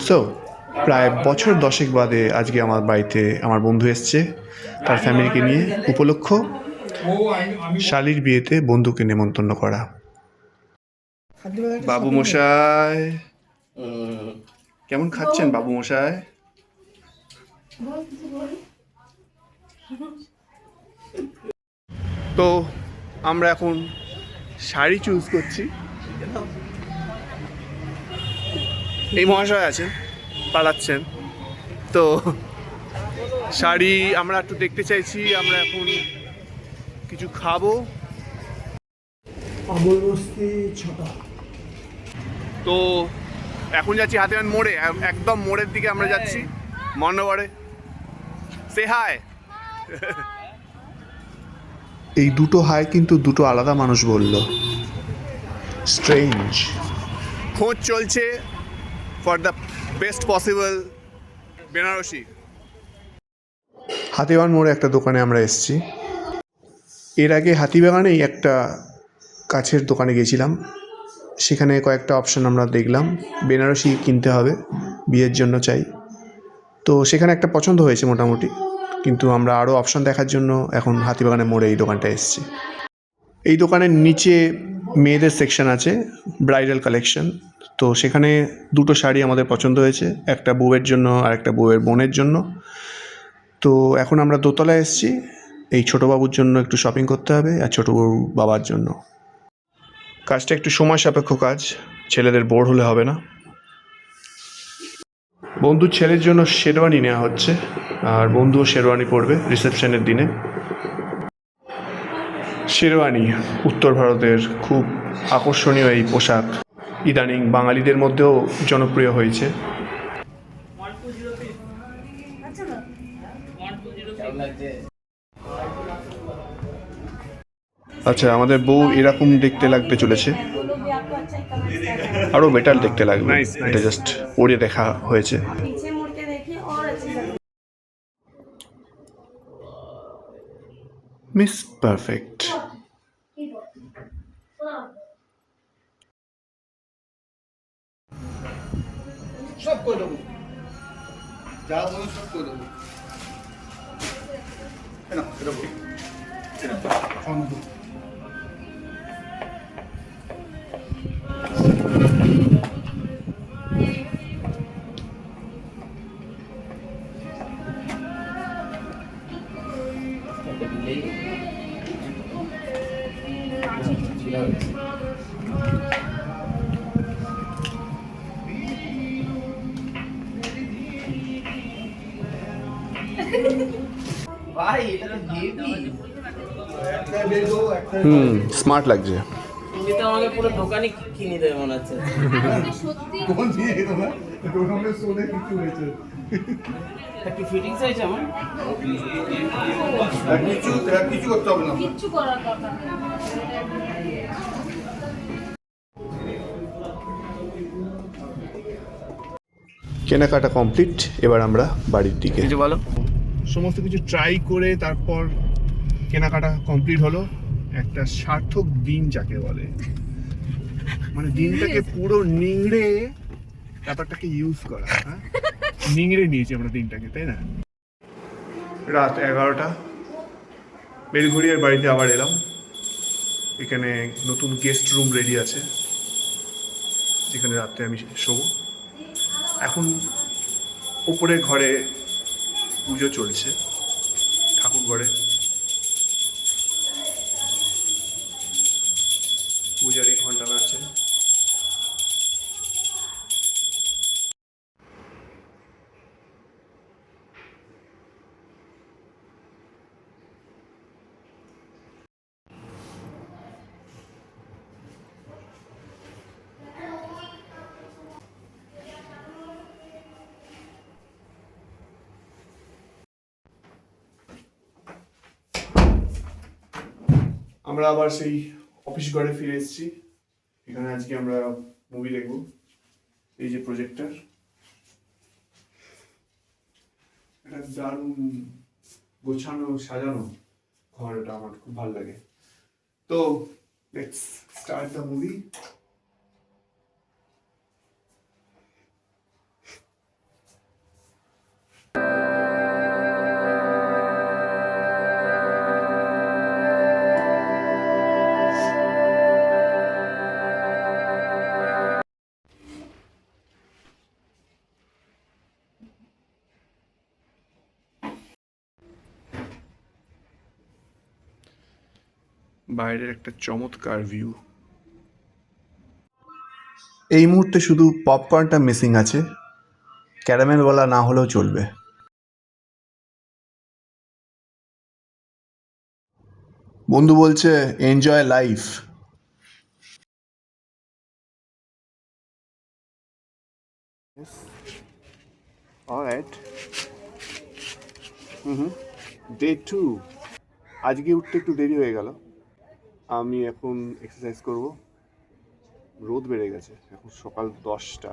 So প্রায় বছর 10 বাদে আজকে আমার বাড়িতে আমার বন্ধু এসছে তার ফ্যামিলিকে নিয়ে। উপলক্ষ শালির বিয়েতে বন্ধুকে নেমন্তন্ন করা। বাবু মশাই কেমন খাচ্ছেন বাবু মশাই? তো আমরা এখন শাড়ি চুজ করছি। এই মহাশয় আছেন, পালাচ্ছেন। তো শাড়ি আমরা একটু দেখতে চাইছি। আমরা এখন কিছু খাবো। তো এখন যাচ্ছি হাতিবাগান মোড়ে, একদম মোড়ের দিকে আমরা যাচ্ছি মন্নগড়ে। সে হাই। এই দুটো হাই কিন্তু দুটো আলাদা মানুষ বলল। স্ট্রেঞ্জ। খোঁজ চলছে for the best possible Banarasi. Hatibagan মোড়ে একটা দোকানে আমরা এসেছি। এর আগে হাতিবাগানেই একটা কাছের দোকানে গেছিলাম, সেখানে কয়েকটা অপশান আমরা দেখলাম। বেনারসি কিনতে হবে, বিয়ের জন্য চাই। তো সেখানে একটা পছন্দ হয়েছে মোটামুটি, কিন্তু আমরা আরও অপশান দেখার জন্য এখন হাতিবাগানের মোড়ে এই দোকানটা এসেছি। এই দোকানের নিচে মেয়েদের সেকশন আছে, ব্রাইডাল কালেকশন। তো সেখানে দুটো শাড়ি আমাদের পছন্দ হয়েছে, একটা বউয়ের জন্য আর একটা বউয়ের বোনের জন্য। তো এখন আমরা দোতলায় এসেছি, এই ছোটো বাবুর জন্য একটু শপিং করতে হবে আর ছোটো বাবুর বাবার জন্য। কাজটা একটু সময় সাপেক্ষ কাজ, ছেলেদের বোর হলে হবে না। বন্ধুর ছেলের জন্য শেরওয়ানি নেওয়া হচ্ছে, আর বন্ধুও শেরওয়ানি পরবে রিসেপশনের দিনে। শেরওয়ানি উত্তর ভারতের খুব আকর্ষণীয় এই পোশাক, ইদানিং বাঙালিদের মধ্যেও জনপ্রিয় হয়েছে। আচ্ছা, আমাদের বউ এরকম দেখতে লাগতে চলেছে, আরও বেটার দেখতে লাগবে। এটা জাস্ট পরে দেখা হয়েছে। Miss perfect. সব করে দেবো, যা বলো সব করে দেবো। ভাই এটা তো হেভি। একটা বেগো একটা স্মার্ট লাগছে। তুমি তো আমাকে পুরো দোকানে কিনে দেবে মনে হচ্ছে। কোন দিয়ে গেল না দোকানে সোনে কিছু হয়েছে। কি ফিটিংস আছে আমার? কিছু করতে হবে না, কিচ্ছু করার কথা না। কেনাকাটা কমপ্লিট, এবার আমরা বাড়ির দিকে। কিছু বলো। সমস্ত কিছু ট্রাই করে তারপর কেনাকাটা কমপ্লিট হলো। একটা সার্থক দিন যাকে বলে, মানে দিনটাকে পুরো নিংড়ে ব্যাপারটাকে ইউজ করা। হ্যাঁ, নিংড়ে নিয়েছি আমরা দিনটাকে, তাই না? রাত 11টা, বেলঘড়িয়ার বাড়িতে আবার এলাম। এখানে নতুন গেস্ট রুম রেডি আছে, যেখানে রাত্রে আমি শোবো। এখন উপরে ঘরে পুজো চলছে, ঠাকুর ঘরে পূজারি ঘন্টা নাচছে। আমরা আবার সেই অফিস ঘরে ফিরে এসেছি। এখানে আজকে আমরা মুভি দেখব। এই যে প্রজেক্টর, এটা দারুণ গোছানো সাজানো ঘরটা, আমার খুব ভালো লাগে। তো লেটস স্টার্ট দ্য মুভি। বাইরের একটা চমৎকার ভিউ। এই মুহূর্তে শুধু পপকর্নটা মিসিং আছে, ক্যারামেলওয়ালা না হলেও চলবে। বন্ধু বলছে এনজয় লাইফ। অলরাইট। ডে 2। আজকে উঠতে একটু দেরি হয়ে গেল। আমি এখন এক্সারসাইজ করব। রোদ বেড়ে গেছে, এখন সকাল 10টা।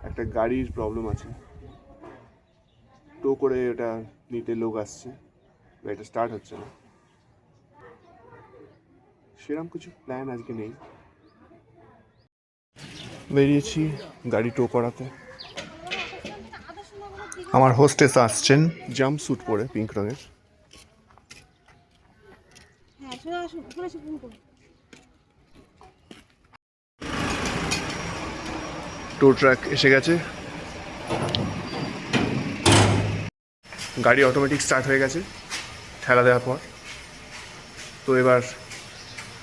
একটা গাড়ির প্রবলেম আছে, টো করে ওটা নিতে লোক আসছে, গাড়িটা স্টার্ট হচ্ছে না। সেরকম কিছু প্ল্যান আজকে নেই। বেরিয়েছি গাড়ি টো করাতে। আমার হোস্টেস আসছেন জাম্প স্যুট পরে, পিঙ্ক রঙের। টো ট্রাক এসে গেছে, গাড়ি অটোমেটিক স্টার্ট হয়ে গেছে ঠেলা দেওয়ার পর। তো এবার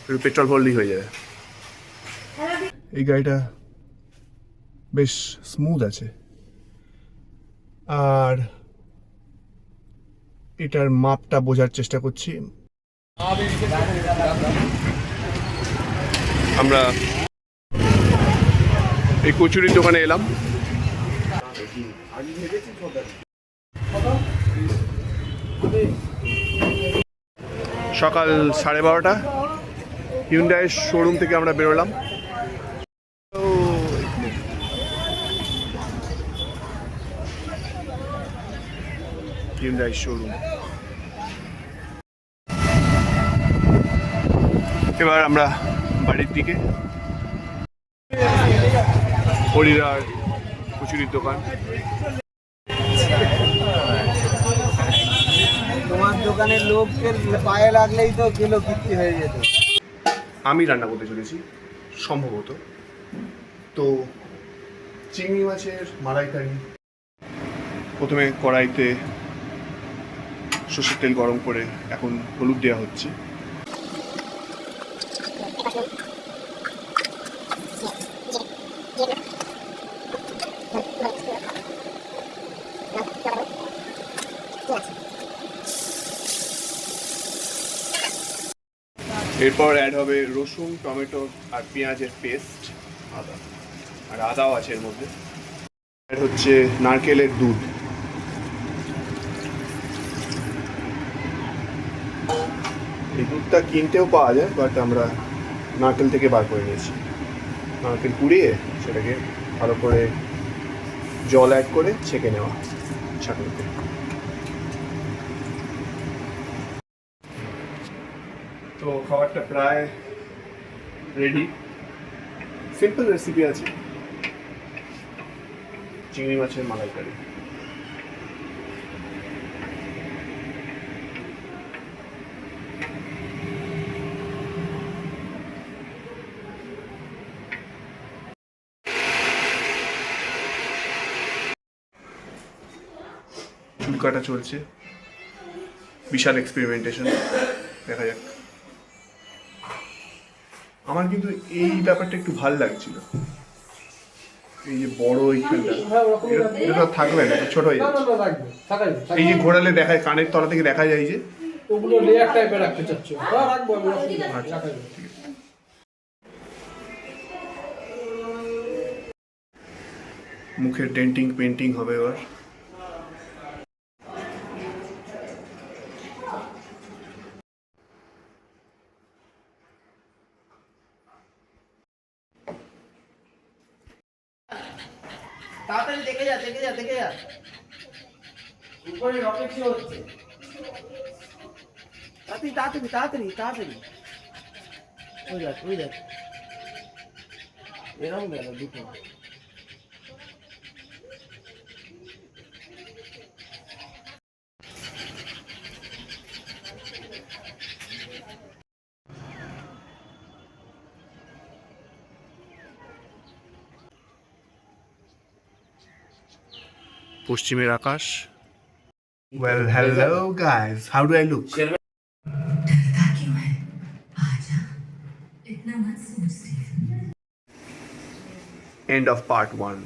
একটু পেট্রোল ভরলেই হয়ে যাবে। এই গাড়িটা বেশ স্মুথ আছে, আর এটার মাপটা বোঝার চেষ্টা করছি। আমরা এই কচুরির দোকানে এলাম। সকাল 12:30 হিউন্ডাই শোরুম থেকে আমরা বেরোলাম। Hyundai showroom. এবার আমরা বাড়ির দিকে। হরিরার কচুরির দোকান। তোমার দোকানের লোকের পায়ে লাগলেই তো কিলো বিক্রি হয়ে যেত। আমি রান্না করতে চলেছি সম্ভবত। তো চিংড়ি মাছের মালাইকারি। প্রথমে কড়াইতে সর্ষের তেল গরম করে এখন হলুদ দেওয়া হচ্ছে। এরপর অ্যাড হবে রসুন, টমেটো আর পেঁয়াজের পেস্ট, আদা, আর আদাও আছে এর মধ্যে। অ্যাড হচ্ছে নারকেলের দুধ। এই দুধটা কিনতেও পাওয়া যায়, বাট আমরা নারকেল থেকে বার করে নিয়েছি। নারকেল কুড়িয়ে সেটাকে ভালো করে জল অ্যাড করে ছেঁকে নেওয়া ছাঁকনিতে। তো খাবারটা প্রায় রেডি। সিম্পল রেসিপি আছে, চিংড়ি মাছের মালাইকারি। চুল কাটা চলছে, বিশাল এক্সপেরিমেন্টেশন, দেখা যাক। আমার কিন্তু এই ব্যাপারটা একটু ভাল লাগছিল, এই যে বড় এইখানটা, এটা থাকবে না, ছোট হয়ে যাচ্ছে। এই যে ঘোরালে দেখায়, কানের তলা থেকে দেখা যায় যে ওগুলো লেয়ার টাইপের রাখতে চাচ্ছ। রাখবো আমি। আচ্ছা, ঠিক আছে। মুখের ডেন্টিং পেন্টিং হবে এবার। তাড়াতাড়ি দেখে যা, দেখে যা, দেখে যা। উপরে রকেট কি হচ্ছে? তাড়াতাড়ি, তাড়াতাড়ি, তাড়াতাড়ি, তাড়াতাড়ি। ওই দেখ, ওই দেখ। এরকম গেল দুটো। পশ্চিমের আকাশ, Well, hello guys. How do I look? डरता क्यों है? आजा, इतना मत सोच स्टीफन। End of part 1.